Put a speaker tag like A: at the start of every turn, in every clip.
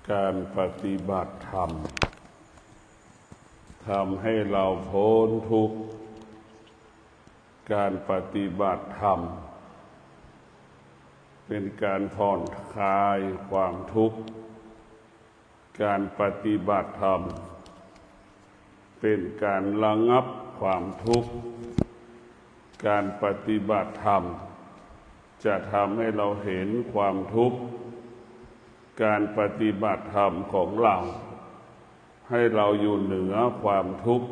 A: การปฏิบัติธรรมทำให้เราพ้นทุกข์การปฏิบัติธรรมเป็นการผ่อนคลายความทุกข์การปฏิบัติธรรมเป็นการระงับความทุกข์การปฏิบัติธรรมจะทำให้เราเห็นความทุกข์การปฏิบัติธรรมของเราให้เราอยู่เหนือความทุกข์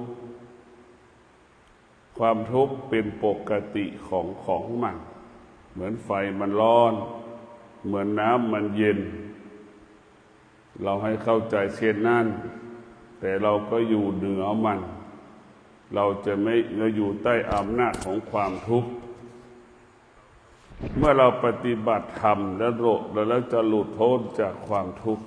A: ความทุกข์เป็นปกติของมันเหมือนไฟมันร้อนเหมือนน้ำมันเย็นเราให้เข้าใจเช่นนั้นแต่เราก็อยู่เหนือมันเราจะไม่อยู่ใต้อำนาจของความทุกข์เมื่อเราปฏิบัติธรรมแล้วจะหลุดพ้นจากความทุกข์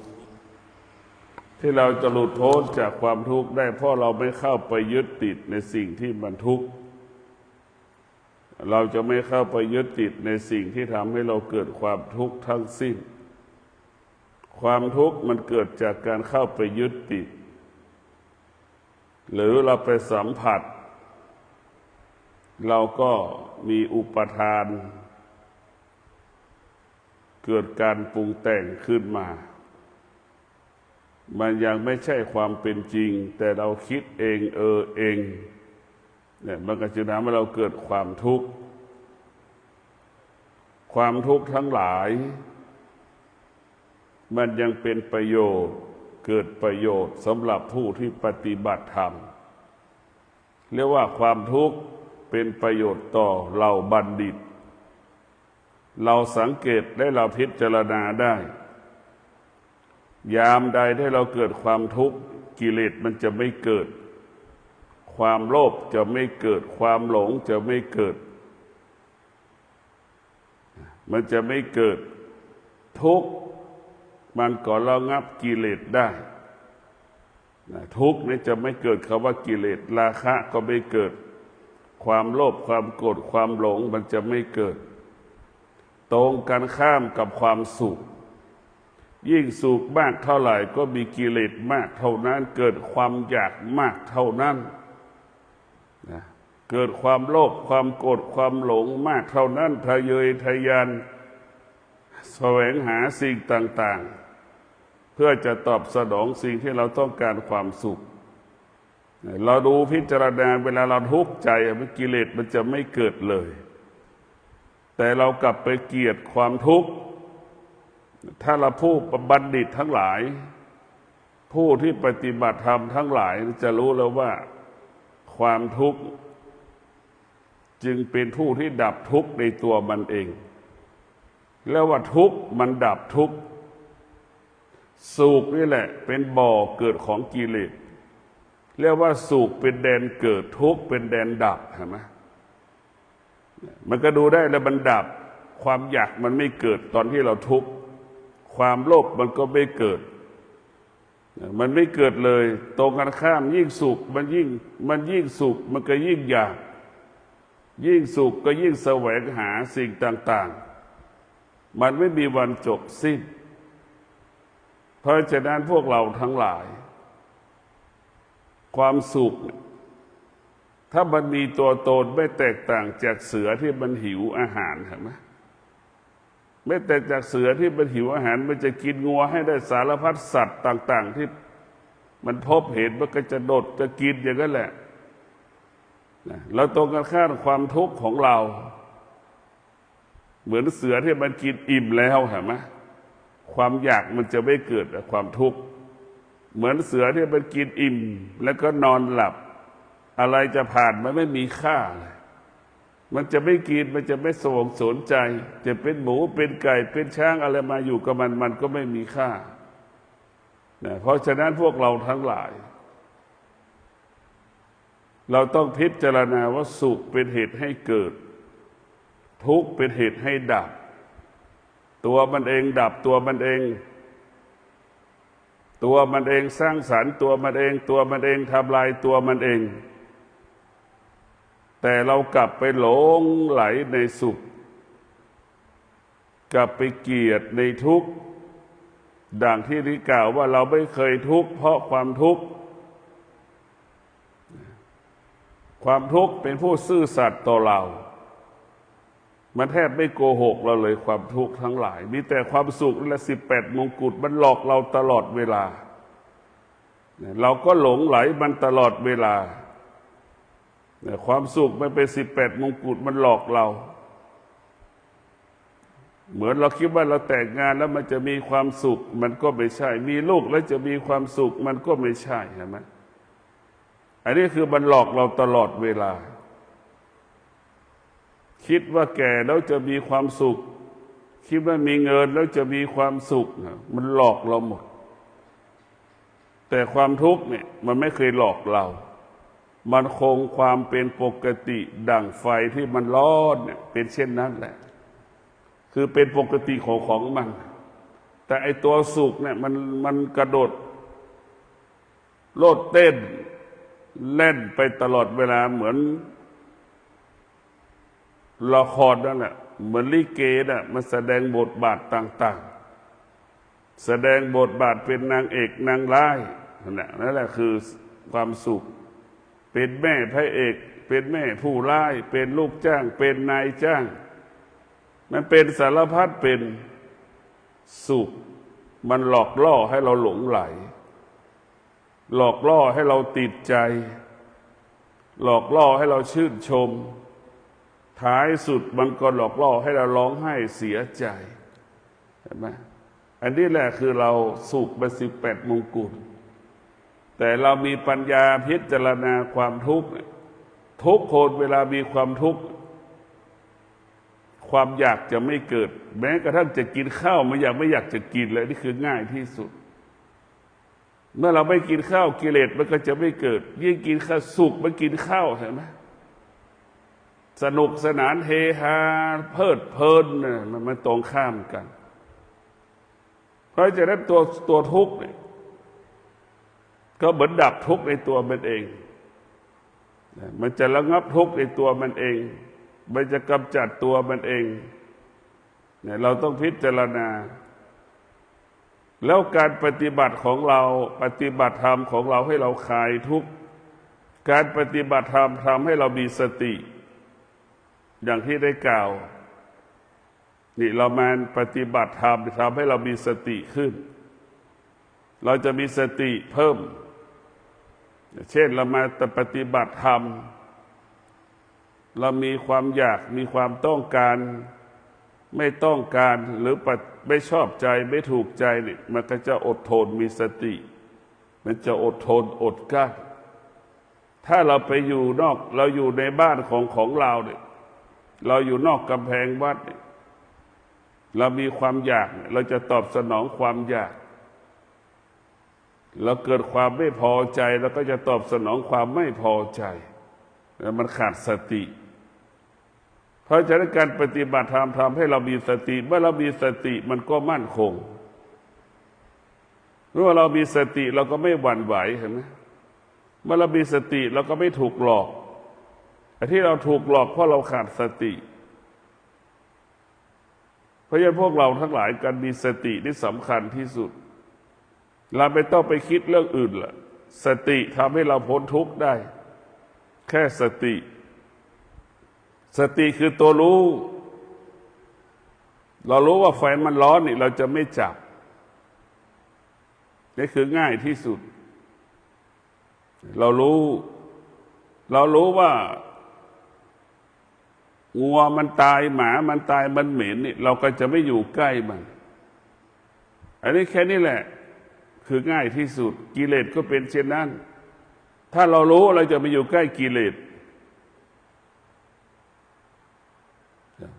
A: ที่เราจะหลุดพ้นจากความทุกข์ได้เพราะเราไม่เข้าไปยึดติดในสิ่งที่มันทุกข์เราจะไม่เข้าไปยึดติดในสิ่งที่ทำให้เราเกิดความทุกข์ทั้งสิ้นความทุกข์มันเกิดจากการเข้าไปยึดติดหรือเราไปสัมผัสเราก็มีอุปทานเกิดการปรุงแต่งขึ้นมามันยังไม่ใช่ความเป็นจริงแต่เราคิดเองเองเนี่ยมันก็จะทำให้เราเกิดความทุกข์ความทุกข์ทั้งหลายมันยังเป็นประโยชน์เกิดประโยชน์สำหรับผู้ที่ปฏิบัติธรรมเรียกว่าความทุกข์เป็นประโยชน์ต่อเราบัณฑิตเราสังเกตได้เราพิจารณาได้ยามใดที่เราเกิดความทุกข์กิเลสมันจะไม่เกิดความโลภจะไม่เกิดความหลงจะไม่เกิดมันจะไม่เกิดทุกข์มันก็ระงับกิเลสได้ทุกข์นี่จะไม่เกิดคำว่ากิเลสราคะก็ไม่เกิดความโลภความโกรธความหลงมันจะไม่เกิดตรงกันข้ามกับความสุขยิ่งสุขมากเท่าไหร่ก็มีกิเลสมากเท่านั้นเกิดความอยากมากเท่านั้นเกิดความโลภความโกรธความหลงมากเท่านั้นทะเยอทะยานแสวงหาสิ่งต่างๆเพื่อจะตอบสนองสิ่งที่เราต้องการความสุขเราดูพิจารณาเวลาเราทุกข์ใจกิเลสมันจะไม่เกิดเลยแต่เรากลับไปเกลียดความทุกข์ถ้าเราผู้บัณฑิตทั้งหลายผู้ที่ปฏิบัติธรรมทั้งหลายจะรู้แล้วว่าความทุกข์จึงเป็นผู้ที่ดับทุกข์ในตัวมันเองแล้วว่าทุกข์มันดับทุกข์สุขนี่แหละเป็นบ่อเกิดของกิเลสเรียกว่าสุขเป็นแดนเกิดทุกข์เป็นแดนดับเห็นไหมมันก็ดูได้แล้วมันดับความอยากมันไม่เกิดตอนที่เราทุกข์ความโลภมันก็ไม่เกิดมันไม่เกิดเลยตรงกันข้ามยิ่งสุขมันยิ่งสุขมันก็ยิ่งอยากยิ่งสุขก็ยิ่งแสวงหาสิ่งต่างๆมันไม่มีวันจบสิ้นเพราะฉะนั้นพวกเราทั้งหลายความสุขถ้ามันมีตัวตนไม่แตกต่างจากเสือที่มันหิวอาหารเห็นไหมไม่แตกจากเสือที่มันหิวอาหารมันจะกินงัวให้ได้สารพัดสัตว์ต่างๆที่มันพบเห็นมันก็จะโดดจะกินอย่างนั้นแหละเราตรงกันข้ามความทุกข์ของเราเหมือนเสือที่มันกินอิ่มแล้วเห็นไหมความอยากมันจะไม่เกิดความทุกข์เหมือนเสือที่มันกินอิ่มแล้วก็นอนหลับอะไรจะผ่านมันไม่มีค่าเลยมันจะไม่กินมันจะไม่สนใจจะเป็นหมูเป็นไก่เป็นช้างอะไรมาอยู่กับมันก็ไม่มีค่าเพราะฉะนั้นพวกเราทั้งหลายเราต้องพิจารณาว่าสุขเป็นเหตุให้เกิดทุกข์เป็นเหตุให้ดับตัวมันเองดับตัวมันเองสร้างสรรค์ตัวมันเองทำลายตัวมันเองแต่เรากลับไปหลงไหลในสุขกลับไปเกลียดในทุกข์ ดังที่ได้กล่าวว่าเราไม่เคยทุกข์เพราะความทุกข์ความทุกข์เป็นผู้ซื่อสัตย์ต่อเรามันแทบไม่โกหกเราเลยความทุกข์ทั้งหลายมีแต่ความสุขและ18 มงกุฎมันหลอกเราตลอดเวลาเราก็หลงไหลมันตลอดเวลาความสุขมันเป็น18 มงกุฎมันหลอกเราเหมือนเราคิดว่าเราแต่งงานแล้วมันจะมีความสุขมันก็ไม่ใช่มีลูกแล้วจะมีความสุขมันก็ไม่ใช่เห็นไหมอันนี้คือมันหลอกเราตลอดเวลาคิดว่าแก่แล้วจะมีความสุขคิดว่ามีเงินแล้วจะมีความสุขมันหลอกเราหมดแต่ความทุกข์เนี่ยมันไม่เคยหลอกเรามันคงความเป็นปกติดั่งไฟที่มันร้อนเนี่ยเป็นเช่นนั้นแหละคือเป็นปกติของมันแต่ไอตัวสุขเนี่ยมันกระโดดโลดเต้นเล่นไปตลอดเวลาเหมือนละครนั่นแหละเหมือนลิเกน่ะมันแสดงบทบาทต่างๆแสดงบทบาทเป็นนางเอกนางร้ายนั่นแหละคือความสุขเป็นแม่พระเอกเป็นแม่ผู้ร้ายเป็นลูกจ้างเป็นนายจ้างมันเป็นสารพัดเป็นสุขมันหลอกล่อให้เราหลงไหลหลอกล่อให้เราติดใจหลอกล่อให้เราชื่นชมท้ายสุดมันก็หลอกล่อให้เราร้องไห้เสียใจเห็นไหมอันนี้แหละคือเราสุขเป็น18 มงกุฎแต่เรามีปัญญาพิจารณาความทุกข์ทุกคนเวลามีความทุกข์ความอยากจะไม่เกิดแม้กระทั่งจะกินข้าวมันไม่อยากจะกินเลยนี่คือง่ายที่สุดเมื่อเราไม่กินข้าวกิเลสมันก็จะไม่เกิดยิ่งกินข้าวสุขมันกินข้าวเห็นไหมสนุกสนานเฮฮาเพลิดเพลินเนี่ยมันตรงข้ามกันเพราะฉะนั้นตัวทุกข์เนี่ยก็เหมือนดับทุกข์ในตัวมันเองมันจะระงับทุกข์ในตัวมันเองมันจะกำจัดตัวมันเองเนี่ยเราต้องพิจารณาแล้วการปฏิบัติของเราปฏิบัติธรรมของเราให้เราคลายทุกข์การปฏิบัติธรรมทำให้เรามีสติอย่างที่ได้กล่าวนี่เรามาปฏิบัติธรรมทำให้เรามีสติขึ้นเราจะมีสติเพิ่มเช่นเรามาปฏิบัติธรรมเรามีความอยากมีความต้องการไม่ต้องการหรือไม่ชอบใจไม่ถูกใจนี่มันก็จะอดทนมีสติมันจะอดทนอดกลั้นถ้าเราไปอยู่นอกเราอยู่ในบ้านของเราเนี่ยเราอยู่นอกกำแพงวัดเนี่ยเรามีความอยากเราจะตอบสนองความอยากเราเกิดความไม่พอใจเราก็จะตอบสนองความไม่พอใจแล้วมันขาดสติเพราะฉะนั้นการปฏิบัติธรรมทำให้เรามีสติเมื่อเรามีสติมันก็มั่นคงเมื่อเรามีสติเราก็ไม่หวั่นไหวเห็นไหมเมื่อเรามีสติเราก็ไม่ถูกหลอกแต่ที่เราถูกหลอกเพราะเราขาดสติเพราะฉะนั้นพวกเราทั้งหลายการมีสตินี่สำคัญที่สุดเราไม่ต้องไปคิดเรื่องอื่นละสติทำให้เราพ้นทุกข์ได้แค่สติคือตัวรู้เรารู้ว่าไฟมันร้อนนี่เราจะไม่จับนี่คือง่ายที่สุดเรารู้ว่างัวมันตายหมามันตายมันเหม็นนี่เราก็จะไม่อยู่ใกล้มันอันนี้แค่นี้แหละคือง่ายที่สุดกิเลสก็เป็นเช่นนั้นถ้าเรารู้เราจะไม่อยู่ใกล้กิเลส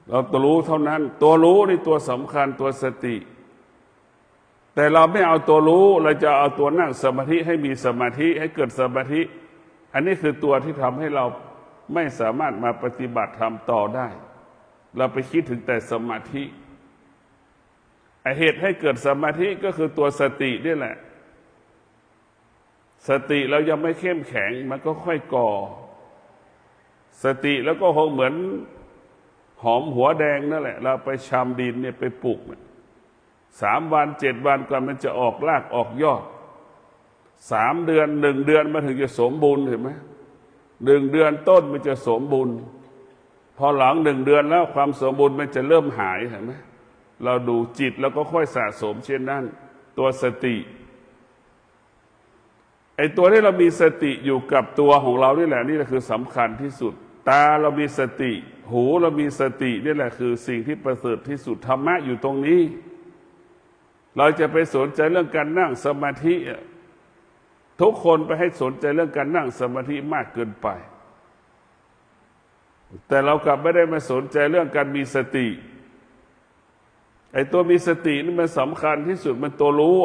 A: เราตัวรู้เท่านั้นตัวรู้นี่ตัวสำคัญตัวสติแต่เราไม่เอาตัวรู้เราจะเอาตัวนั่งสมาธิให้มีสมาธิให้เกิดสมาธิอันนี้คือตัวที่ทำให้เราไม่สามารถมาปฏิบัติธรรมต่อได้เราไปคิดถึงแต่สมาธิเหตุให้เกิดสมาธิก็คือตัวสตินี่แหละสติเรายังไม่เข้มแข็งมันก็ค่อยก่อสติแล้วก็คงเหมือนหอมหัวแดงนั่นแหละเราไปชำดินเนี่ยไปปลูก 3 วัน 7 วันกว่ามันจะออกรากออกยอด3 เดือน1 เดือนมันถึงจะสมบูรณ์เห็นไหม1 เดือนต้นมันจะสมบูรณ์พอหลัง1 เดือนแล้วความสมบูรณ์มันจะเริ่มหายเห็นไหมเราดูจิตแล้วก็ค่อยสะสมเช่นนั้นตัวสติไอ้ตัวที่เรามีสติอยู่กับตัวของเรานี่แหละนี่แหละคือสำคัญที่สุดตาเรามีสติหูเรามีสตินี่แหละคือสิ่งที่ประเสริฐที่สุดธรรมะอยู่ตรงนี้เราจะไปสนใจเรื่องการนั่งสมาธิทุกคนไปให้สนใจเรื่องการนั่งสมาธิมากเกินไปแต่เรากลับไม่ได้มาสนใจเรื่องการมีสติไอ้ตัวมีสตินี่มันสำคัญที่สุดมันตัวรู้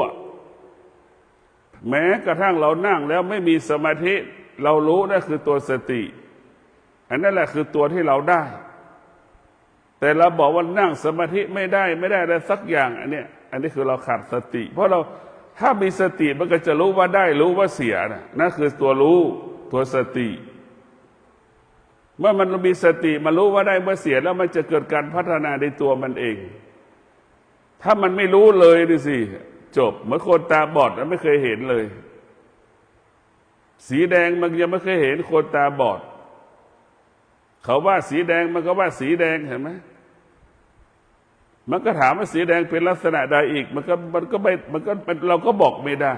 A: แม้กระทั่งเรานั่งแล้วไม่มีสมาธิเรารู้นั่นคือตัวสติอันนั้นแหละคือตัวที่เราได้แต่เราบอกว่านั่งสมาธิไม่ได้อะไรสักอย่างอันนี้คือเราขาดสติเพราะเราถ้ามีสติมันก็จะรู้ว่าได้รู้ว่าเสียนั่นคือตัวรู้ตัวสติเมื่อมันมีสติมันรู้ว่าได้เมื่อเสียแล้วมันจะเกิดการพัฒนาในตัวมันเองถ้ามันไม่รู้เลยดิสิจบเหมือนคนตาบอดไม่เคยเห็นเลยสีแดงมันยังไม่เคยเห็นคนตาบอดเขาว่าสีแดงมันก็ว่าสีแดงเห็นไหมมันก็ถามว่าสีแดงเป็นลักษณะใดอีกมันก็เราก็บอกไม่ได้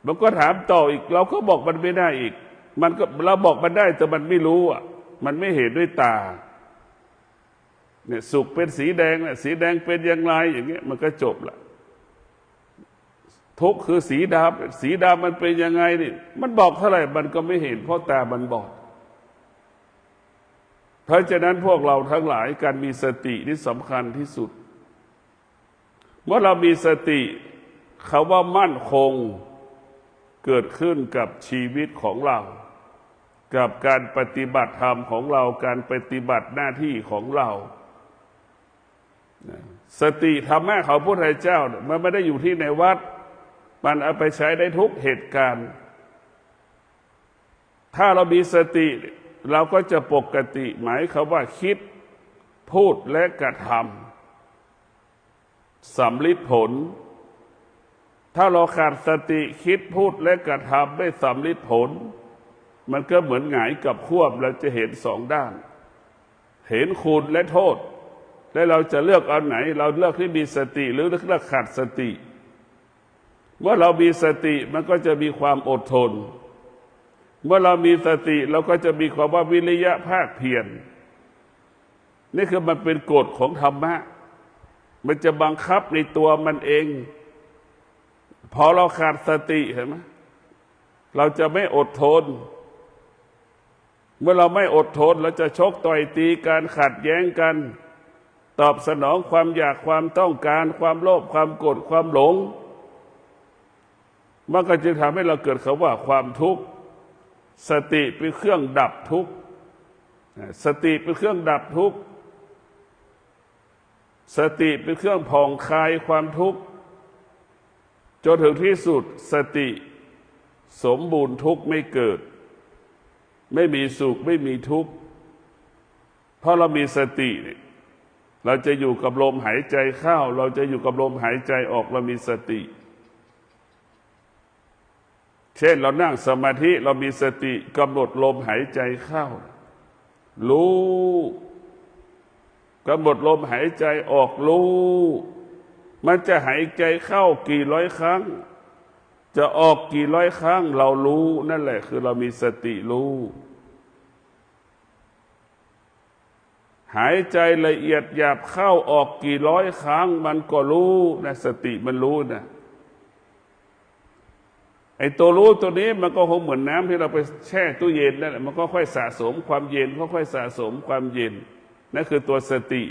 A: มันก็ถามต่ออีกเราก็บอกมันไม่ได้อีกมันก็เราบอกมันได้แต่มันไม่รู้มันไม่เห็นด้วยตาเนี่ยสุขเป็นสีแดงเนี่ยสีแดงเป็นอย่างไรอย่างเงี้ยมันก็จบละทุกข์คือสีดำมันเป็นยังไงนี่มันบอกเท่าไหร่มันก็ไม่เห็นเพราะตามันบอดเพราะฉะนั้นพวกเราทั้งหลายการมีสตินี่สำคัญที่สุดเมื่อเรามีสติเขาว่ามั่นคงเกิดขึ้นกับชีวิตของเรากับการปฏิบัติธรรมของเราการปฏิบัติหน้าที่ของเราสติธรรมะของพระพุทธเจ้ามันไม่ได้อยู่ที่ในวัดมันเอาไปใช้ได้ทุกเหตุการณ์ถ้าเรามีสติเราก็จะปกติหมายความว่าคิดพูดและกระทำสำลิดผลถ้าเราขาดสติคิดพูดและกระทำไม่สำลิดผลมันก็เหมือนหงายกับควบเราจะเห็น2 ด้านเห็นคุณและโทษและเราจะเลือกเอาไหนเราเลือกที่มีสติหรือเลือกขาดสติเมื่อเรามีสติมันก็จะมีความอดทนเมื่อเรามีสติเราก็จะมีความว่าวิริยะภาคเพียรนี่คือมันเป็นกฎของธรรมะมันจะบังคับในตัวมันเองพอเราขาดสติเห็นไหมเราจะไม่อดทนเมื่อเราไม่อดทนเราจะชกต่อยตีกันขัดแย้งกันตอบสนองความอยากความต้องการความโลภความโกรธความหลงมันก็จึงทำให้เราเกิดคำว่าความทุกข์สติเป็นเครื่องดับทุกข์สติเป็นเครื่องดับทุกข์สติเป็นเครื่องผ่องคลายความทุกข์จนถึงที่สุดสติสมบูรณ์ทุกข์ไม่เกิดไม่มีสุขไม่มีทุกข์เพราะเรามีสติเราจะอยู่กับลมหายใจเข้าเราจะอยู่กับลมหายใจออกเรามีสติเช่นเรานั่งสมาธิเรามีสติกำหนดลมหายใจเข้ารู้กำหนดลมหายใจออกรู้มันจะหายใจเข้ากี่ร้อยครั้งจะออกกี่ร้อยครั้งเรารู้นั่นแหละคือเรามีสติรู้หายใจละเอียดหยาบเข้าออกกี่ร้อยครั้งมันก็รู้นะสติมันรู้นะไอ้ตัวรู้ตัวนี้มันก็คงเหมือนน้ำที่เราไปแช่ตู้เย็นนั่นแหละมันก็ค่อยสะสมความเย็นค่อยๆสะสมความเย็นนั่นคือตัวสติ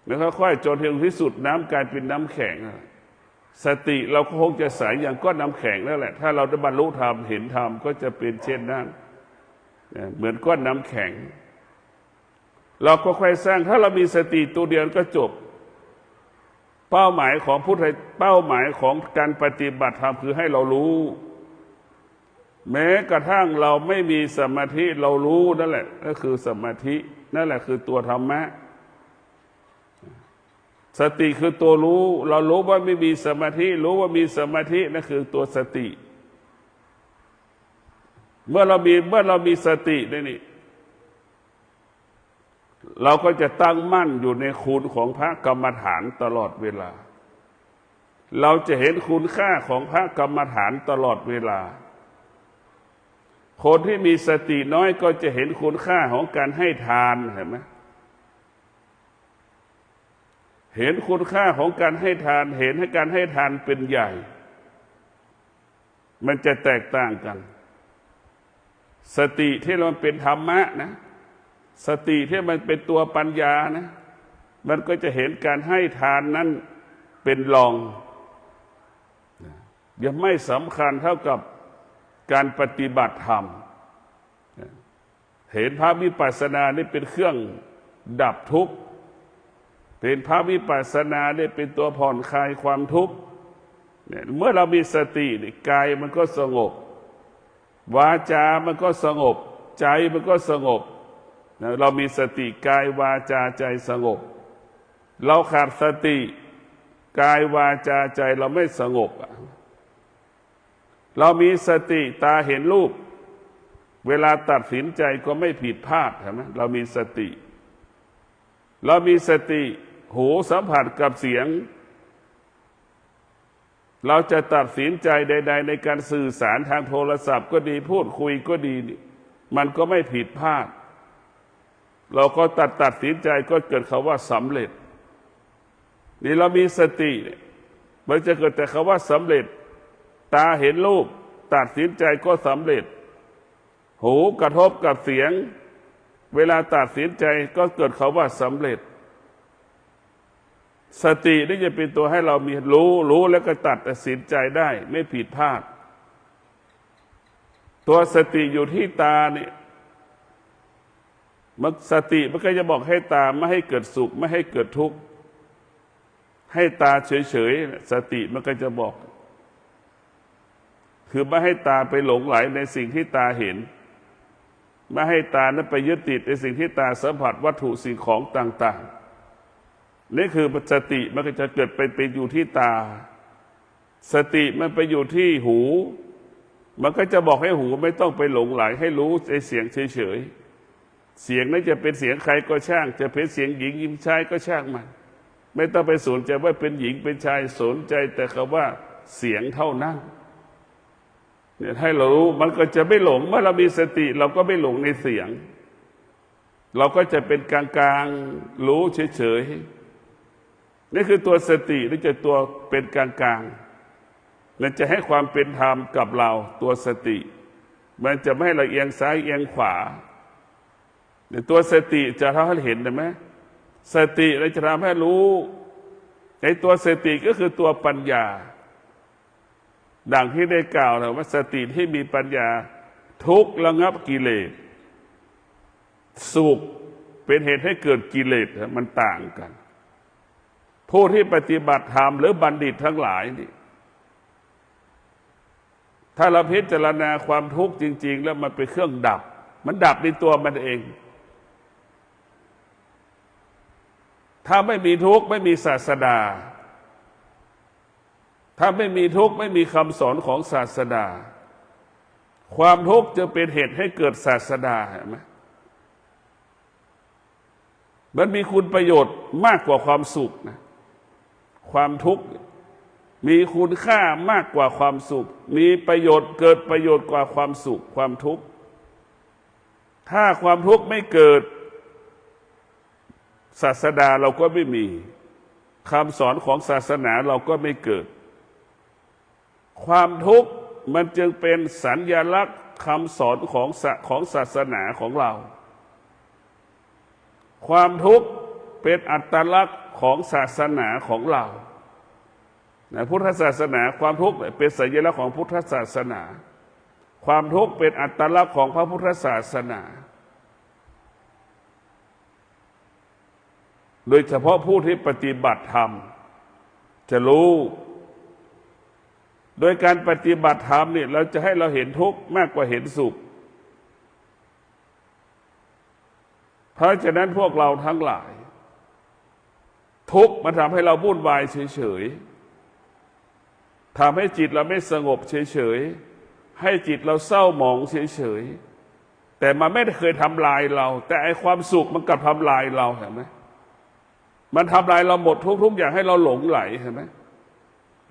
A: แล้วค่อยๆจนถึงที่สุดน้ำกลายเป็นน้ำแข็งสติเราก็คงจะใสอย่างก้อนน้ำแข็งนั่นแหละถ้าเราได้บรรลุธรรมเห็นธรรมก็จะเป็นเช่นนั้นเหมือนก้อนน้ำแข็งเราก็ค่อยสร้างถ้าเรามีสติตัวเดียวก็จบเป้าหมายของพุทธเป้าหมายของการปฏิบัติธรรมคือให้เรารู้แม้กระทั่งเราไม่มีสมาธิเรารู้นั่นแหละก็คือสมาธินั่นแหละคือตัวธรรมะ สติคือตัวรู้ เรารู้ว่าไม่มีสมาธิรู้ว่ามีสมาธินั่นคือตัวสติเมื่อเรามีสตินี่เราก็จะตั้งมั่นอยู่ในคุณของพระกรรมฐานตลอดเวลาเราจะเห็นคุณค่าของพระกรรมฐานตลอดเวลาคนที่มีสติน้อยก็จะเห็นคุณค่าของการให้ทานเห็นไหมเห็นคุณค่าของการให้ทานเห็นให้การให้ทานเป็นใหญ่มันจะแตกต่างกันสติที่มันเป็นธรรมะนะสติที่มันเป็นตัวปัญญานะมันก็จะเห็นการให้ทานนั้นเป็นรองยังไม่สำคัญเท่ากับการปฏิบัติธรรมเห็นพระวิปัสสนานี่เป็นเครื่องดับทุกข์เป็นพระวิปัสสนานี่เป็นตัวผ่อนคลายความทุกข์เมื่อเรามีสติกายมันก็สงบวาจามันก็สงบใจมันก็สงบเรามีสติกายวาจาใจสงบเราขาดสติกายวาจาใจเราไม่สงบเรามีสติตาเห็นรูปเวลาตัดสินใจก็ไม่ผิดพลาดใช่ไหมเรามีสติเรามีสติหูสัมผัสกับเสียงเราจะตัดสินใจใดๆในการสื่อสารทางโทรศัพท์ก็ดีพูดคุยก็ดีมันก็ไม่ผิดพลาดเราก็ตัดสินใจก็เกิดคำว่าสำเร็จนี่เรามีสติมันจะเกิดแต่คำว่าสำเร็จตาเห็นรูปตัดสินใจก็สำเร็จหูกระทบกับเสียงเวลาตัดสินใจก็เกิดคำว่าสำเร็จสตินี่จะเป็นตัวให้เรามีรู้แล้วก็ตัดสินใจได้ไม่ผิดพลาดตัวสติอยู่ที่ตาเนี่ยมันสติมันก็จะบอกให้ตาไม่ให้เกิดสุขไม่ให้เกิดทุกข์ให้ตาเฉยๆสติมันก็จะบอกคือไม่ให้ตาไปหลงไหลในสิ่งที่ตาเห็นไม่ให้ตานั้นไปยึดติดในสิ่งที่ตาสัมผัสวัตถุสิ่งของต่างๆนี่คือสติมันก็จะเกิดเป็นอยู่ที่ตาสติมันไปอยู่ที่หูมันก็จะบอกให้หูไม่ต้องไปหลงไหลให้รู้ในเสียงเฉยๆเสียงนั้นจะเป็นเสียงใครก็ช่างจะเป็นเสียงหญิงยิงชายก็ช่างมันไม่ต้องไปสนใจว่าเป็นหญิงเป็นชายสนใจแต่คำว่าเสียงเท่านั้นเนี่ยให้เรารู้มันก็จะไม่หลงเมื่อเรามีสติเราก็ไม่หลงในเสียงเราก็จะเป็นกลางๆรู้เฉยๆนี่คือตัวสตินี่จะตัวเป็นกลางๆและจะให้ความเป็นธรรมกับเราตัวสติมันจะไม่ให้เราเอียงซ้ายเอียงขวาตัวสติจะทำให้เห็นได้ไหมสติเราจะทำให้รู้ในตัวสติก็คือตัวปัญญาดังที่ได้กล่าวนะว่าสติที่มีปัญญาทุกข์ระงับกิเลสสุขเป็นเหตุให้เกิดกิเลสมันต่างกันผู้ที่ปฏิบัติธรรมหรือบัณฑิตทั้งหลายนี่ถ้าเราพิจารณาความทุกข์จริงๆแล้วมันเป็นเครื่องดับมันดับในตัวมันเองถ้าไม่มีทุกข์ไม่มีศาสดาถ้าไม่มีทุกข์ไม่มีคำสอนของศาสดาความทุกข์จะเป็นเหตุให้เกิดศาสดาเห็นไหมมันมีคุณประโยชน์มากกว่าความสุขนะความทุกข์มีคุณค่ามากกว่าความสุขมีประโยชน์เกิดประโยชน์กว่าความสุขความทุกข์ถ้าความทุกข์ไม่เกิดศาสดาเราก็ไม่มีคำสอนของศาสนาเราก็ไม่เกิดความทุกข์มันจึงเป็นสัญลักษณ์คำสอนของศาสนาของเราความทุกข์เป็นอัตลักษณ์ของศาสนาของเราพุทธศาสนาความทุกข์เป็นสัญลักษณ์ของพุทธศาสนาความทุกข์เป็นอัตลักษณ์ของพระพุทธศาสนาโดยเฉพาะผู้ที่ปฏิบัติธรรมจะรู้โดยการปฏิบัติธรรมเนี่ยเราจะให้เราเห็นทุกข์มากกว่าเห็นสุขเพราะฉะนั้นพวกเราทั้งหลาย ทุกข์มันทำให้เราวุ่นวายเฉยๆทำให้จิตเราไม่สงบเฉยๆให้จิตเราเศร้าหมองเฉยๆแต่มันไม่ได้เคยทำลายเราแต่ไอความสุขมันกลับทำลายเราเห็นไหมมันทำลายเราหมดทุกอย่างให้เราหลงไหลเห็นไหม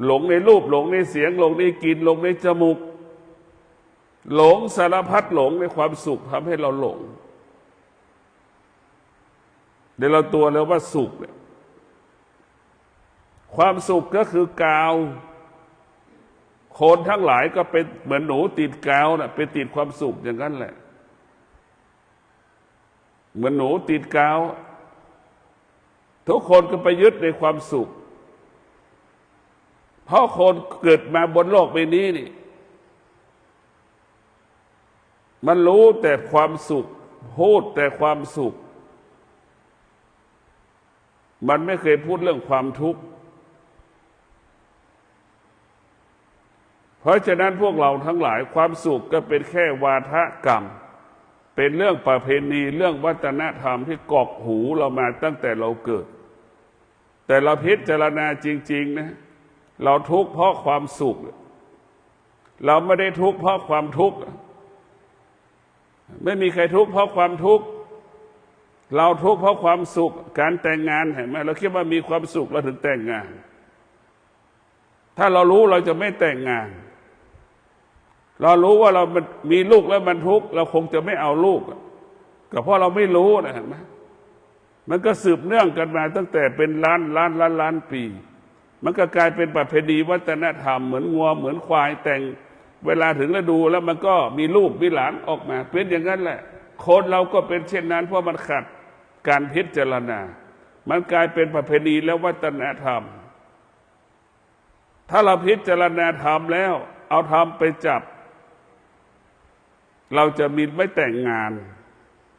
A: หลงในรูปหลงในเสียงหลงในกลิ่นหลงในจมูกหลงสารพัดหลงในความสุขทำให้เราหลงเดี๋ยวเราตัวแล้วว่าสุขเนี่ยความสุขก็คือกาวคนทั้งหลายก็เป็นเหมือนหนูติดกาวน่ะไปติดความสุขอย่างนั้นแหละเหมือนหนูติดกาวทุกคนก็ไปยึดในความสุขเพราะคนเกิดมาบนโลกใบนี้นี่มันรู้แต่ความสุขพูดแต่ความสุขมันไม่เคยพูดเรื่องความทุกข์เพราะฉะนั้นพวกเราทั้งหลายความสุขก็เป็นแค่วาทกรรมเป็นเรื่องประเพณีเรื่องวัฒนธรรมที่กรอกหูเรามาตั้งแต่เราเกิดแต่เราพิจารณาจริงๆนะเราทุกข์เพราะความสุขเราไม่ได้ทุกข์เพราะความทุกข์ไม่มีใครทุกข์เพราะความทุกข์เราทุกข์เพราะความสุขการแต่งงานเห็นไหมเราคิดว่ามีความสุขเราถึงแต่งงานถ้าเรารู้เราจะไม่แต่งงานเรารู้ว่าเรามีลูกแล้วมันทุกข์เราคงจะไม่เอาลูกก็เพราะเราไม่รู้นะเห็นไหมมันก็สืบเนื่องกันมาตั้งแต่เป็นล้านปีมันก็กลายเป็นประเพณีวัฒนธรรมเหมือนงัวเหมือนควายแต่งเวลาถึงฤดูแล้วมันก็มีลูกมีหลานออกมาเป็นอย่างนั้นแหละคนเราก็เป็นเช่นนั้นเพราะมันขัดการพิจารณามันกลายเป็นประเพณีและวัฒนธรรมถ้าเราพิจารณาธรรมแล้วเอาธรรมไปจับเราจะมีไม่แต่งงาน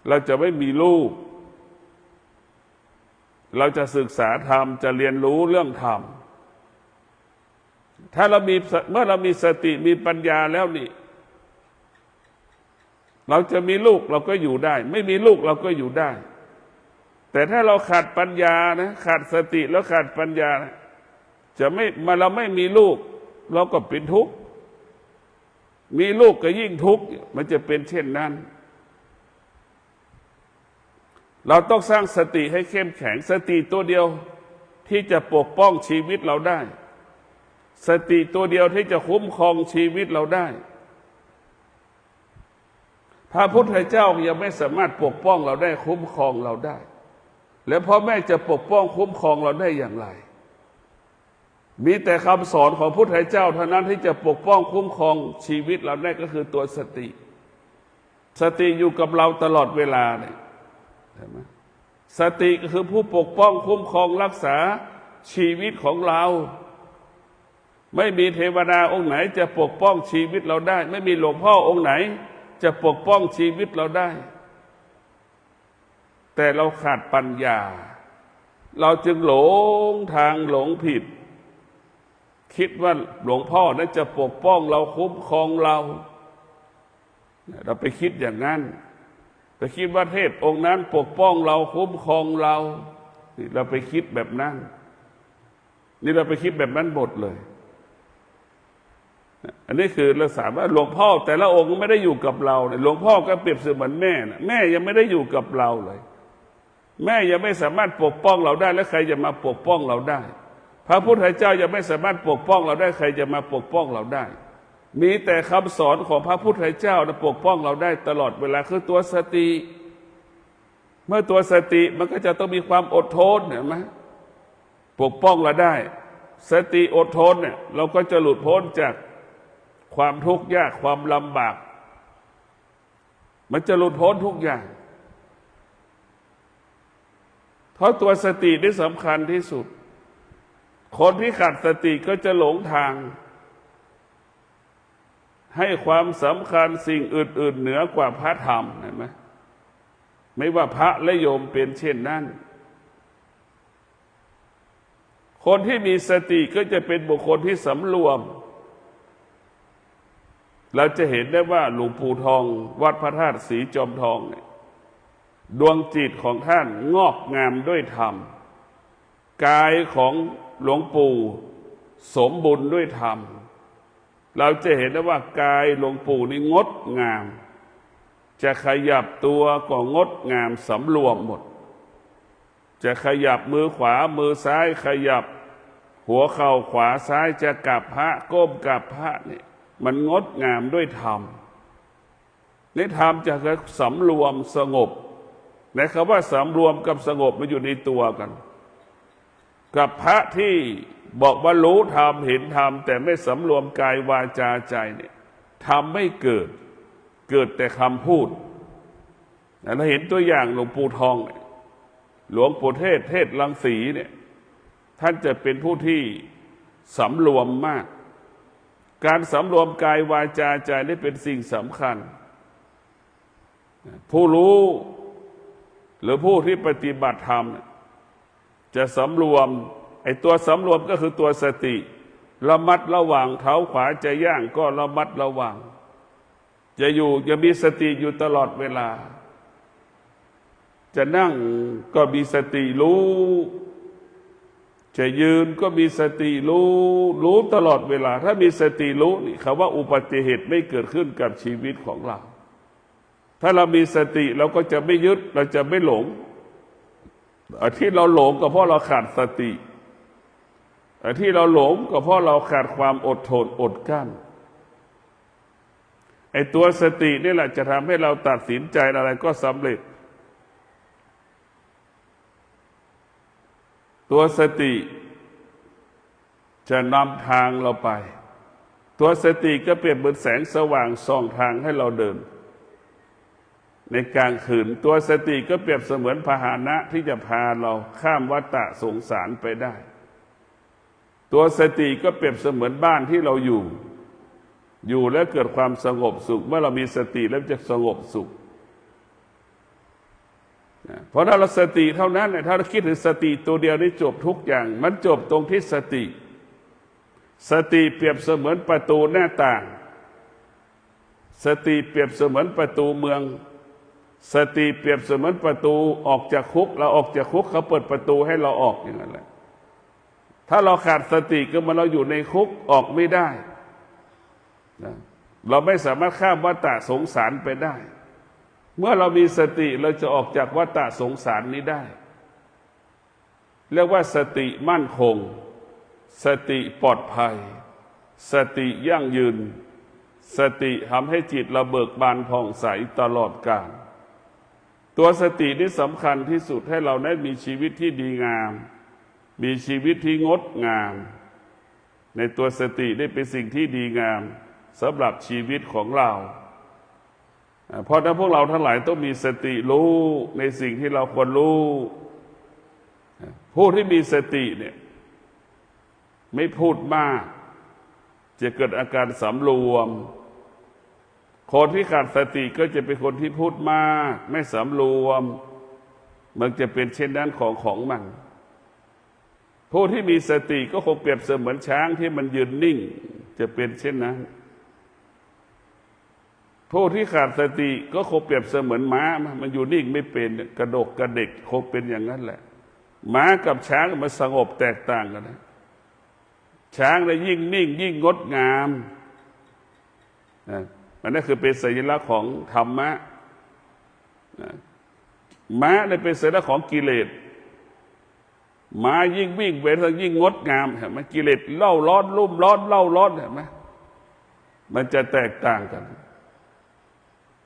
A: เราจะไม่มีลูกเราจะศึกษาธรรมจะเรียนรู้เรื่องธรรมถ้าเรามีเมื่อเรามีสติมีปัญญาแล้วนี่เราจะมีลูกเราก็อยู่ได้ไม่มีลูกเราก็อยู่ได้แต่ถ้าเราขาดปัญญานะขาดสติแล้วขาดปัญญาจะไม่มาเราไม่มีลูกเราก็เป็นทุกข์มีลูกก็ยิ่งทุกข์มันจะเป็นเช่นนั้นเราต้องสร้างสติให้เข้มแข็งสติตัวเดียวที่จะปกป้องชีวิตเราได้สติตัวเดียวที่จะคุ้มครองชีวิตเราได้พระพุทธเจ้ายังไม่สามารถปกป้องเราได้คุ้มครองเราได้แล้วพ่อแม่จะปกป้องคุ้มครองเราได้อย่างไรมีแต่คำสอนของพระพุทธเจ้าเท่านั้นที่จะปกป้องคุ้มครองชีวิตเราได้ก็คือตัวสติสติอยู่กับเราตลอดเวลาเนี่ยใช่ไหมสติก็คือผู้ปกป้องคุ้มครองรักษาชีวิตของเราไม่มีเทวดาองค์ไหนจะปกป้องชีวิตเราได้ไม่มีหลวงพ่อองค์ไหนจะปกป้องชีวิตเราได้แต่เราขาดปัญญาเราจึงหลงทางหลงผิดคิดว่าหลวงพ่อนั้นจะปกป้องเราคุ้มครองเราไปคิดอย่างนั้นไปคิดว่าเทพองค์นั้นปกป้องเราคุ้มครองเรานี่เราไปคิดแบบนั้นนี่เราไปคิดแบบนั้นหมดเลยอันนี้คือเราสามารถหลวงพ่อแต่ละองค์ไม่ได้อยู่กับเราหลวงพ่อก็เปรียบเสมือนแม่นะแม่ยังไม่ได้อยู่กับเราเลยแม่ยังไม่สามารถปกป้องเราได้แล้วใครจะมาปกป้องเราได้พระพุทธเจ้ายังไม่สามารถปกป้องเราได้ใครจะมาปกป้องเราได้มีแต่คำสอนของพระพุทธเจ้านะปกป้องเราได้ตลอดเวลาคือตัวสติเมื่อตัวสติมันก็จะต้องมีความอดทนเห็นไหมปกป้องเราได้สติอดทนเนี่ยเราก็จะหลุดพ้นจากความทุกข์ยากความลำบากมันจะหลุดพ้นทุกอย่างเพราะตัวสตินี่สำคัญที่สุดคนที่ขาดสติก็จะหลงทางให้ความสำคัญสิ่งอื่นๆเหนือกว่าพระธรรมเห็นไหมไม่ว่าพระและโยมเป็นเช่นนั้นคนที่มีสติก็จะเป็นบุคคลที่สำรวมเราจะเห็นได้ว่าหลวงปู่ทองวัดพระธาตุศรีจอมทองเนี่ยดวงจิตของท่านงอกงามด้วยธรรม กายของหลวงปู่สมบูรณ์ด้วยธรรมเราจะเห็นได้ว่ากายหลวงปู่นี่งดงามจะขยับตัวก็งดงามสำรวมหมดจะขยับมือขวามือซ้ายขยับหัวเข่าขวาซ้ายจะกราบพระก้มกราบพระนี่มันงดงามด้วยธรรมนี่ธรรมจะสำรวมสงบในคำว่าสำรวมกับสงบมันอยู่ในตัวกันกับพระที่บอกว่ารู้ธรรมเห็นธรรมแต่ไม่สำรวมกายวาจาใจเนี่ยธรรมไม่เกิดแต่คำพูดเราเห็นตัวอย่างหลวงปู่ทองหลวงปู่เทศรังสีเนี่ยท่านจะเป็นผู้ที่สำรวมมากการสำรวมกายวาจาใจนี่เป็นสิ่งสำคัญผู้รู้หรือผู้ที่ปฏิบัติธรรมจะสำรวมไอ้ตัวสำรวมก็คือตัวสติระมัดระวังเท้าขวาจะย่างก็ระมัดระวังจะมีสติอยู่ตลอดเวลาจะนั่งก็มีสติรู้จะยืนก็มีสติรู้ตลอดเวลาถ้ามีสติรู้นี่คำว่าอุบัติเหตุไม่เกิดขึ้นกับชีวิตของเราถ้าเรามีสติเราก็จะไม่ยึดเราจะไม่หลงที่เราหลงก็เพราะเราขาดสติที่เราหลงก็เพราะเราขาดความอดทนอดกลั้นไอ้ตัวสตินี่แหละจะทำให้เราตัดสินใจอะไรก็สำเร็จตัวสติจะนำทางเราไปตัวสติก็เปรียบเหมือนแสงสว่างส่องทางให้เราเดินในกลางคืนตัวสติก็เปรียบเสมือนพาหนะที่จะพาเราข้ามวัฏสงสารไปได้ตัวสติก็เปรียบเสมือนบ้านที่เราอยู่แล้วเกิดความสงบสุขเมื่อเรามีสติแล้วจะสงบสุขเพราะถ้าเราสติเท่านั้นถ้าเราคิดถึงสติตัวเดียวนี่จบทุกอย่างมันจบตรงที่สติเปรียบเสมือนประตูหน้าต่างสติเปรียบเสมือนประตูเมืองสติเปรียบเสมือนประตูออกจากคุกเราออกจากคุกเขาเปิดประตูให้เราออกอย่างนั้นแหละถ้าเราขาดสติก็มันเราอยู่ในคุกออกไม่ได้เราไม่สามารถข้ามวัฏสงสารไปได้เมื่อเรามีสติเราจะออกจากวัฏสงสารนี้ได้เรียกว่าสติมั่นคงสติปลอดภัยสติยั่งยืนสติทำให้จิตเราเบิกบานผ่องใสตลอดกาลตัวสตินี่สำคัญที่สุดให้เราได้มีชีวิตที่ดีงามมีชีวิตที่งดงามในตัวสติได้เป็นสิ่งที่ดีงามสำหรับชีวิตของเราเพราะถ้าพวกเราทั้งหลายต้องมีสติรู้ในสิ่งที่เราควรรู้ผู้ที่มีสติเนี่ยไม่พูดมากจะเกิดอาการสำรวมคนที่ขาดสติก็จะเป็นคนที่พูดมากไม่สำรวมมันจะเป็นเช่นนั้นของมันผู้ที่มีสติก็คงเปรียบเสมือนช้างที่มันยืนนิ่งจะเป็นเช่นนั้นผู้ที่ขาดสติก็คงเปรียบเสมือนม้ามันอยู่นิ่งไม่เป็นกระดกกระเดิกคงเป็นอย่างนั้นแหละม้ากับช้างมันสงบแตกต่างกันนะช้างเลยยิ่งนิ่งยิ่งงดงามอันนั้นคือเป็นสัญลักษณ์ของธรรมะม้าเนี่ยเป็นสัญลักษณ์ของกิเลสม้ายิ่งวิ่งไปทางยิ่งงดงามเห็นไหมกิเลสเล่าร้อนรุ่มร้อนเล่าร้อนเห็นไหมมันจะแตกต่างกัน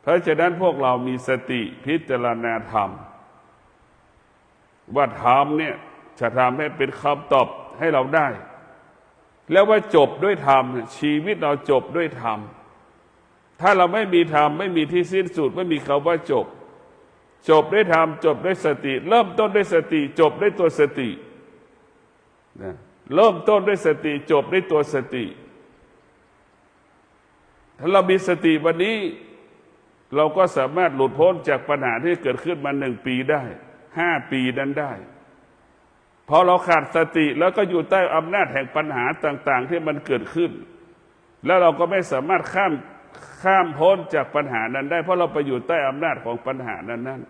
A: เพราะฉะนั้นพวกเรามีสติพิจารณาธรรมว่าธรรมเนี่ยจะทำให้เป็นคำตอบให้เราได้แล้วว่าจบด้วยธรรมชีวิตเราจบด้วยธรรมถ้าเราไม่มีธรรมไม่มีที่สิ้นสุดไม่มีคำว่าจบด้วยธรรมจบด้วยสติเริ่มต้นด้วยสติจบด้วยตัวสติเริ่มต้นด้วยสติจบด้วยตัวสติถ้าเรามีสติวันนี้เราก็สามารถหลุดพ้นจากปัญหาที่เกิดขึ้นมา1 ปีได้5 ปีนั้นได้พอเราขาดสติแล้วก็อยู่ใต้อำนาจแห่งปัญหาต่างๆที่มันเกิดขึ้นแล้วเราก็ไม่สามารถข้ามพ้นจากปัญหานั้นได้เพราะเราไปอยู่ใต้อำนาจของปัญหานั้น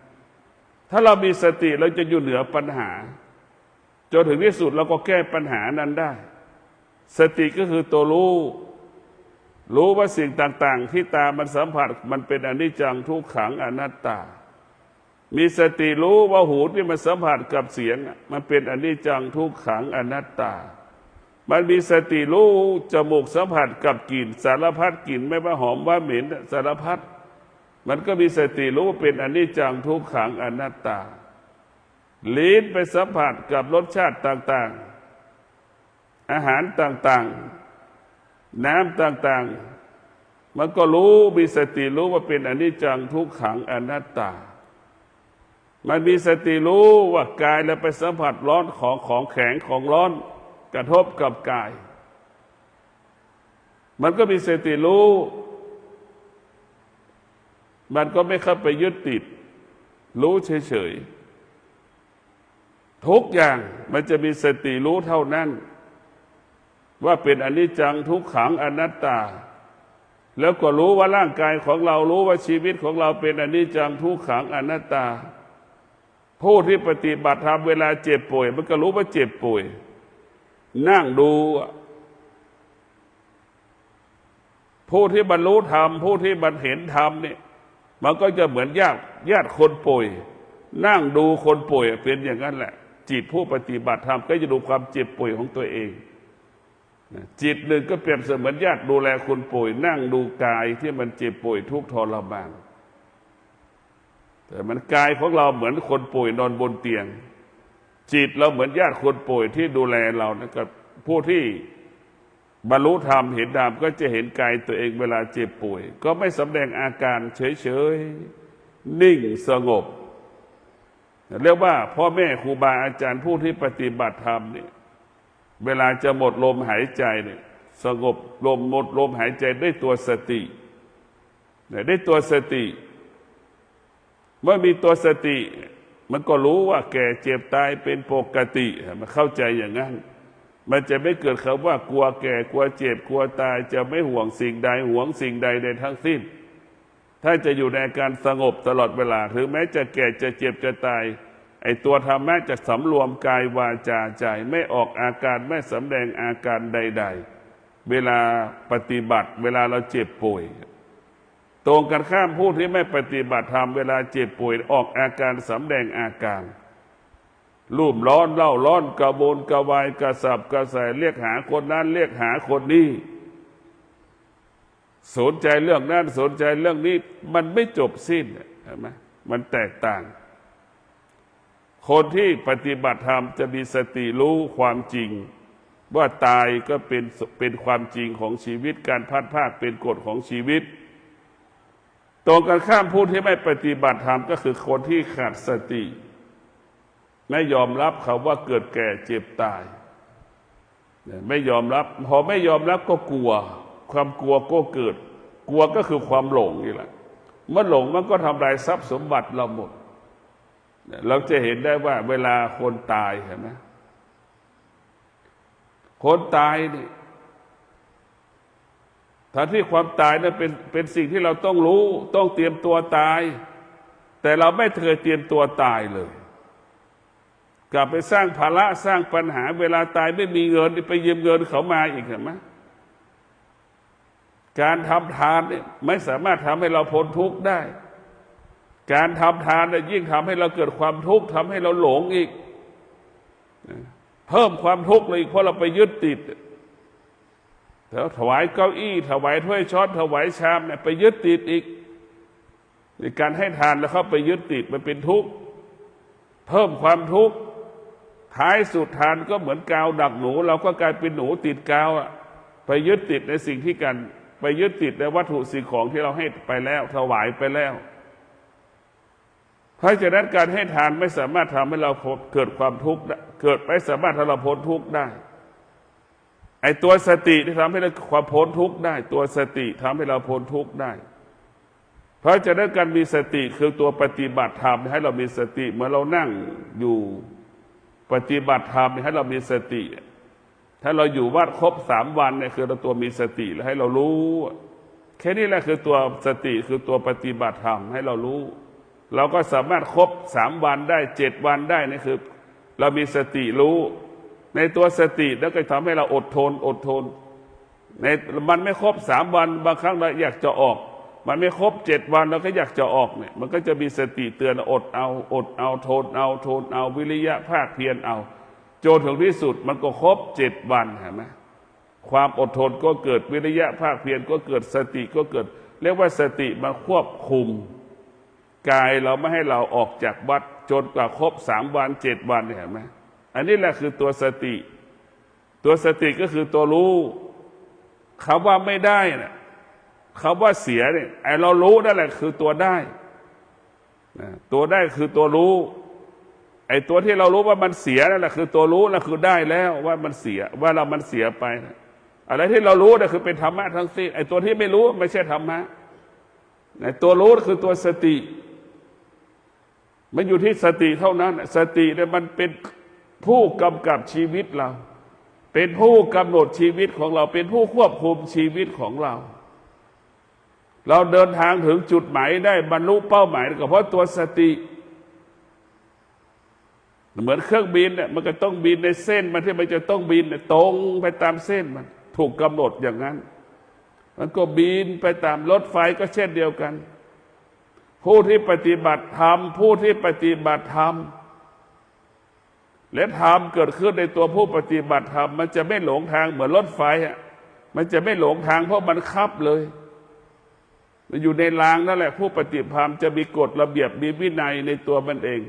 A: ถ้าเรามีสติเราจะอยู่เหนือปัญหา จนถึงที่สุดเราก็แก้ปัญหานั้นได้สติก็คือตัวรู้ว่าสิ่งต่างๆที่ตามันสัมผัสมันเป็นอนิจจังทุกขังอนัตตามีสติรู้ว่าหูที่มันสัมผัสกับเสียงมันเป็นอนิจจังทุกขังอนัตตามันมีสติรู้จมูกสัมผัสกับกลิ่นสารพัดกลิ่นไม่ว่าหอมว่าเหม็นสารพัดมันก็มีสติรู้เป็นอนิจจังทุกขังอนัตตาลิ้นไปสัมผัสกับรสชาติต่างๆอาหารต่างๆน้ำต่างๆมันก็รู้มีสติรู้ว่าเป็นอนิจจังทุกขังอนัตตามันมีสติรู้ว่ากายแล้วไปสัมผัสร้อนของแข็งของร้อนกระทบกับกายมันก็มีสติรู้มันก็ไม่เข้าไปยึดติดรู้เฉยๆทุกอย่างมันจะมีสติรู้เท่านั้นว่าเป็นอนิจจังทุกขังอนัตตาแล้วก็รู้ว่าร่างกายของเรารู้ว่าชีวิตของเราเป็นอนิจจังทุกขังอนัตตาผู้ที่ปฏิบัติธรรมเวลาเจ็บป่วยมันก็รู้ว่าเจ็บป่วยนั่งดูผู้ที่บรรลุธรรมผู้ที่บรรเห็นธรรมเนี่ยมันก็จะเหมือนญาติคนป่วยนั่งดูคนป่วยเป็นอย่างนั้นแหละจิตผู้ปฏิบัติธรรมก็จะดูความเจ็บป่วยของตัวเองจิตหนึ่งก็เปรียบเสมือนญาติดูแลคนป่วยนั่งดูกายที่มันเจ็บป่วยทุกข์ทรมานแต่มันกายของเราเหมือนคนป่วยนอนบนเตียงจิตเราเหมือนญาติคนป่วยที่ดูแลเรานะครับผู้ที่บรรลุธรรมเห็นธรรมก็จะเห็นกายตัวเองเวลาเจ็บป่วยก็ไม่แสดงอาการเฉยๆนิ่งสงบเรียกว่าพ่อแม่ครูบาอาจารย์ผู้ที่ปฏิบัติธรรมเนี่ยเวลาจะหมดลมหายใจเนี่ยสงบลมหมดลมหายใจด้วยตัวสติได้ตัวสติเมื่อมีตัวสติมันก็รู้ว่าแก่เจ็บตายเป็นปกติมันเข้าใจอย่างนั้นมันจะไม่เกิดคำว่ากลัวแก่กลัวเจ็บกลัวตายจะไม่ห่วงสิ่งใดห่วงสิ่งใดในทั้งสิ้นถ้าจะอยู่ในการสงบตลอดเวลาถึงแม้จะแก่จะเจ็บจะตายไอ้ตัวธรรมะจะสำรวมกายวาจาใจไม่ออกอาการไม่สำแดงอาการใดๆเวลาปฏิบัติเวลาเราเจ็บป่วยตรงกันข้ามผู้ที่ไม่ปฏิบัติธรรมเวลาเจ็บป่วยออกอาการสำแดงอาการรุ่มร้อนเล่าร้อนกระวนกระวายกระสับกระส่ายเรียกหาคนนั้นเรียกหาคนนี้สนใจเรื่องนั้นสนใจเรื่องนี้มันไม่จบสิ้นเห็นไหมมันแตกต่างคนที่ปฏิบัติธรรมจะมีสติรู้ความจริงว่าตายก็เป็นความจริงของชีวิตการพัดภาคเป็นกฎของชีวิตตรงกันข้ามผู้ที่ไม่ปฏิบัติธรรมก็คือคนที่ขาดสติไม่ยอมรับคำว่าเกิดแก่เจ็บตายไม่ยอมรับพอไม่ยอมรับก็กลัวความกลัวก็เกิดกลัวก็คือความหลงนี่แหละเมื่อหลงมันก็ทำลายทรัพย์สมบัติเราหมดเราจะเห็นได้ว่าเวลาคนตายเห็นไหมคนตายนี่ทั้งที่ความตายนั้นเป็นสิ่งที่เราต้องรู้ต้องเตรียมตัวตายแต่เราไม่เคยเตรียมตัวตายเลยกลับไปสร้างภาระสร้างปัญหาเวลาตายไม่มีเงินไปยืมเงินเขามาอีกเห็นไหมการทำทานเนี่ยไม่สามารถทำให้เราพ้นทุกข์ได้การทำทานเนี่ยยิ่งทำให้เราเกิดความทุกข์ทำให้เราหลงอีกเพิ่มความทุกข์เลยเพราะเราไปยึดติดแล้วถวายเก้าอี้ถวายถ้วยช้อนถวายชามเนี่ยไปยึดติดอีกในการให้ทานแล้วเข้าไปยึดติดมันเป็นทุกข์เพิ่มความทุกข์ท้ายสุดทานก็เหมือนกาวดักหนูเราก็กลายเป็นหนูติดกาวไปยึดติดในสิ่งที่กันไปยึดติดในวัตถุสิ่งของที่เราให้ไปแล้วถวายไปแล้วเพราะฉะนั้นการให้ทานไม่สามารถทำให้เราเกิดความทุกข์เกิดไม่สามารถทำให้เราพ้นทุกข์ได้ไอ้ตัวสติที่ทำให้เราความพ้นทุกข์ได้ตัวสติทำให้เราพ้นทุกข์ได้เพราะฉะนั้นการมีสติคือตัวปฏิบัติธรรมให้เรามีสติเมื่อเรานั่งอยู่ปฏิบัติธรรมให้เรามีสติถ้าเราอยู่วัดครบ3 วันเนี่ยคือเราตัวมีสติแล้วให้เรารู้แค่นี้แหละคือตัวสติคือตัวปฏิบัติธรรมให้เรารู้เราก็สามารถครบ3 วันได้7 วันได้นี่คือ เรามีสติรู้ในตัวสติแล้วก็ทำให้เราอดทนในมันไม่ครบ3 วันบางครั้งเราอยากจะออกมันไม่ครบ7 วันเราก็อยากจะออกเนี่ยมันก็จะมีสติเตือนอดเอาทนเอาวิริยะภาคเพียรเอาจนถึงที่สุดมันก็ครบ7 วันเห็นไหมความอดทนก็เกิดวิริยะภาคเพียรก็เกิดสติก็เกิดเรียกว่าสติมาควบคุมกายเราไม่ให้เราออกจากวัดจนกว่าครบ3 วัน7 วันเห็นไหมอันนี้แหละคือตัวสติก็คือตัวรู้คำว่าไม่ได้นะคำว่าเสียเนี่ยไอเรารู้นั่นแหละคือตัวได้ตัวได้คือตัวรู้ไอตัวที่เรารู้ว่ามันเสียนั่นแหละคือตัวรู้นั่นคือได้แล้วว่ามันเสียว่ามันเสียไปอะไรที่เรารู้นั่นคือเป็นธรรมะทั้งสิ้นไอตัวที่ไม่รู้ไม่ใช่ธรรมะไอตัวรู้คือตัวสติมันอยู่ที่สติเท่านั้นสติเนี่ยมันเป็นผู้กำกับชีวิตเราเป็นผู้กำหนดชีวิตของเราเป็นผู้ควบคุมชีวิตของเราเดินทางถึงจุดหมายได้บรรลุเป้าหมายก็เพราะตัวสติเหมือนเครื่องบินเนี่ยมันก็ต้องบินในเส้นมันที่มันจะต้องบินตรงไปตามเส้นมันถูกกำหนดอย่างนั้นมันก็บินไปตามรถไฟก็เช่นเดียวกันผู้ที่ปฏิบัติธรรมและธรรมเกิดขึ้นในตัวผู้ปฏิบัติธรรมมันจะไม่หลงทางเหมือนรถไฟมันจะไม่หลงทางเพราะมันคับเลยมันอยู่ในรางนั่นแหละผู้ปฏิบัติธรรมจะมีกฎระเบียบมีวินัยในตัวมันเอง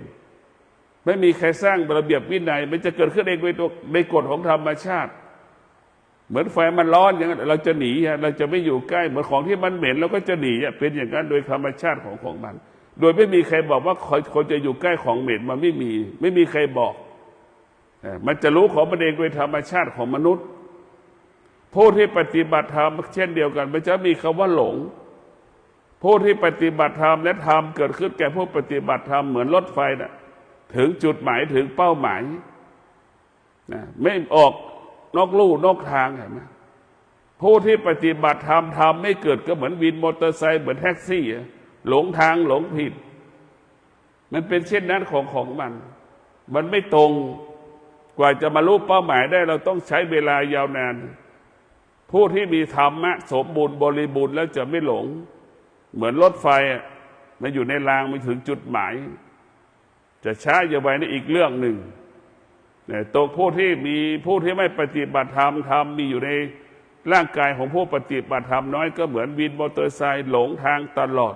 A: ไม่มีใครสร้างระเบียบวินัยมันจะเกิดขึ้นเองในกฎของธรรมชาติเหมือนไฟมันร้อนอย่างนั้นเราจะหนีเราจะไม่อยู่ใกล้เหมือนของที่มันเหม็นเราก็จะหนีเป็นอย่างนั้นโดยธรรมชาติของมันโดยไม่มีใครบอกว่าคนจะอยู่ใกล้ของเหม็นมันไม่มีใครบอกมันจะรู้ของมันเองโดยธรรมชาติของมนุษย์ผู้ที่ปฏิบัติธรรมเช่นเดียวกันมันจะมีคำว่าหลงผู้ที่ปฏิบัติธรรมและธรรมเกิดขึ้นแก่ผู้ปฏิบัติธรรมเหมือนรถไฟถึงจุดหมายถึงเป้าหมายไม่ออกนอกลู่นอกทางเห็นไหมผู้ที่ปฏิบัติธรรมทำไม่เกิดก็เหมือนวินมอเตอร์ไซค์เหมือนแท็กซี่หลงทางหลงผิดมันเป็นเช่นนั้นของมันไม่ตรงกว่าจะมารู้เป้าหมายได้เราต้องใช้เวลายาวนานผู้ที่มีธรรมะสมบูรณ์บริบูรณ์แล้วจะไม่หลงเหมือนรถไฟมันอยู่ในรางมันถึงจุดหมายจะช้าอย่าไวนี่อีกเรื่องหนึ่งตัวผู้ที่ไม่ปฏิบัติธรรมมีอยู่ในร่างกายของผู้ปฏิบัติธรรมน้อยก็เหมือนวินมอเตอร์ไซค์หลงทางตลอด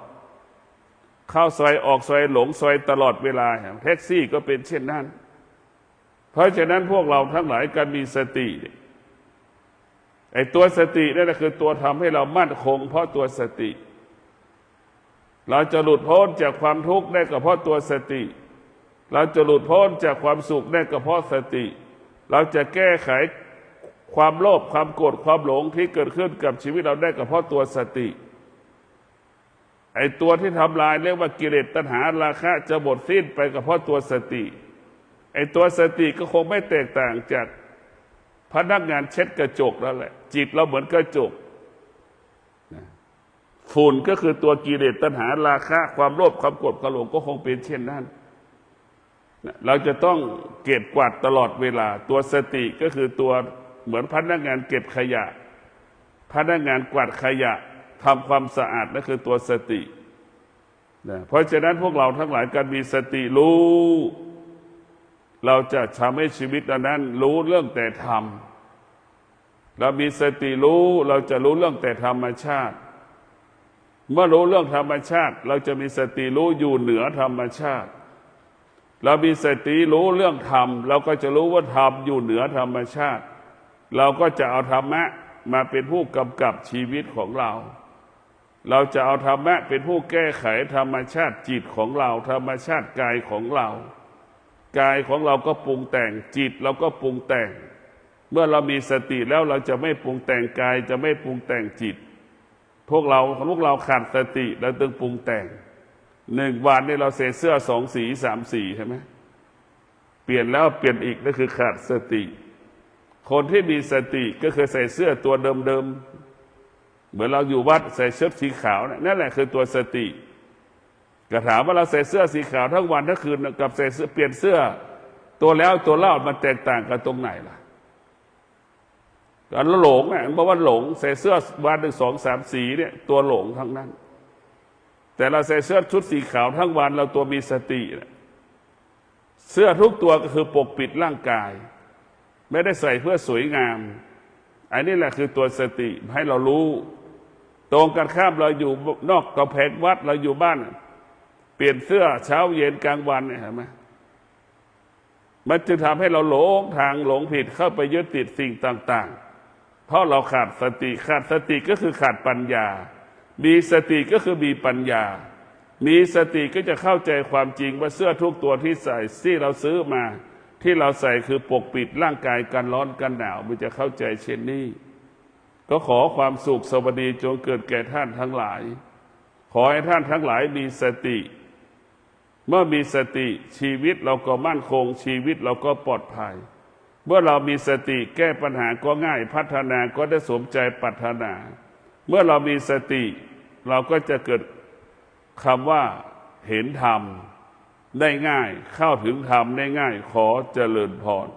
A: เข้าซอยออกซอยหลงซอยตลอดเวลาแท็กซี่ก็เป็นเช่นนั้นเพราะฉะนั้นพวกเราทั้งหลายการมีสติไอ้ตัวสตินั่นแหละคือตัวทำให้เรามั่นคงเพราะตัวสติเราจะหลุดพ้นจากความทุกข์ได้ก็เพราะตัวสติเราจะหลุดพ้นจากความสุขได้ก็เพราะสติเราจะแก้ไขความโลภความโกรธความหลงที่เกิดขึ้นกับชีวิตเราได้ก็เพราะตัวสติไอ้ตัวที่ทำลายเรียกว่ากิเลสตัณหาราคะจะหมดสิ้นไปก็เพราะตัวสติไอ้ตัวสติก็คงไม่แตกต่างจากพนักงานเช็ดกระจกแล้วแหละจิตเราเหมือนกระจกฝุ่นก็คือตัวกิเลสตัณหาราคะความโลภความโกรธความหลงก็คงเป็นเช่นนั้นเราจะต้องเก็บกวาดตลอดเวลาตัวสติก็คือตัวเหมือนพนักงานเก็บขยะพนักงานกวาดขยะทำความสะอาดนั่นคือตัวสติเพราะฉะนั้นพวกเราทั้งหลายการมีสติรู้เราจะทำให้ชีวิตนั้นรู้เรื่องแต่ธรรมเรามีสติรู้เราจะรู้เรื่องแต่ธรรมชาติเมื่อรู้เรื่องธรรมชาติเราจะมีสติรู้อยู่เหนือธรรมชาติเรามีสติรู้เรื่องธรรมเราก็จะรู้ว่าธรรมอยู่เหนือธรรมชาติเราก็จะเอาธรรมะมาเป็นผู้กำกับชีวิตของเราจะเอาธรรมะเป็นผู้แก้ไขธรรมชาติจิตของเราธรรมชาติกายของเรากายของเราก็ปรุงแต่งจิตเราก็ปรุงแต่งเมื่อเรามีสติแล้วเราจะไม่ปรุงแต่งกายจะไม่ปรุงแต่งจิตพวกเราขาดสติเราต้องปรุงแต่ง1 วันนี่เราใส่เสื้อ2 สี3 สีใช่ไหมเปลี่ยนแล้วเปลี่ยนอีกนั่นคือขาดสติคนที่มีสติก็คือใส่เสื้อตัวเดิมเหมือนเราอยู่วัดใส่เชิ้ตสีขาวนั่นแหละคือตัวสติก็ถามว่าเราใส่เสื้อสีขาวทั้งวันทั้งคืนกับใส่เสื้อเปลี่ยนเสื้อ ตัวแล้วตัวเล่ามันแตกต่างกันตรงไหนล่ะการหลงเนี่ยเพราะว่าหลงใส่เสื้อวันหนึ่งสองสามสีเนี่ยตัวหลงทั้งนั้นแต่เราใส่เสื้อชุดสีขาวทั้งวันเราตัวมีสติเสื้อทุกตัวก็คือปกปิดร่างกายไม่ได้ใส่เพื่อสวยงามอันนี้แหละคือตัวสติให้เรารู้ตรงกันข้ามเราอยู่นอกกำแพงวัดเราอยู่บ้านเปลี่ยนเสื้อเช้าเย็นกลางวันเนี่ยเห็นไหมมันจึงทำให้เราหลงทางหลงผิดเข้าไปยึดติดสิ่งต่างๆเพราะเราขาดสติก็คือขาดปัญญามีสติก็คือมีปัญญามีสติก็จะเข้าใจความจริงว่าเสื้อทุกตัวที่ใส่ที่เราซื้อมาที่เราใส่คือปกปิดร่างกายกันร้อนกันหนาวมันจะเข้าใจเช่นนี้ก็ขอความสุขสวัสดีจงเกิดแก่ท่านทั้งหลายขอให้ท่านทั้งหลายมีสติเมื่อมีสติชีวิตเราก็มั่นคงชีวิตเราก็ปลอดภัยเมื่อเรามีสติแก้ปัญหาก็ง่ายพัฒนาก็ได้สมใจปรารถนาเมื่อเรามีสติเราก็จะเกิดคำว่าเห็นธรรมได้ง่ายเข้าถึงธรรมได้ง่ายขอเจริญพร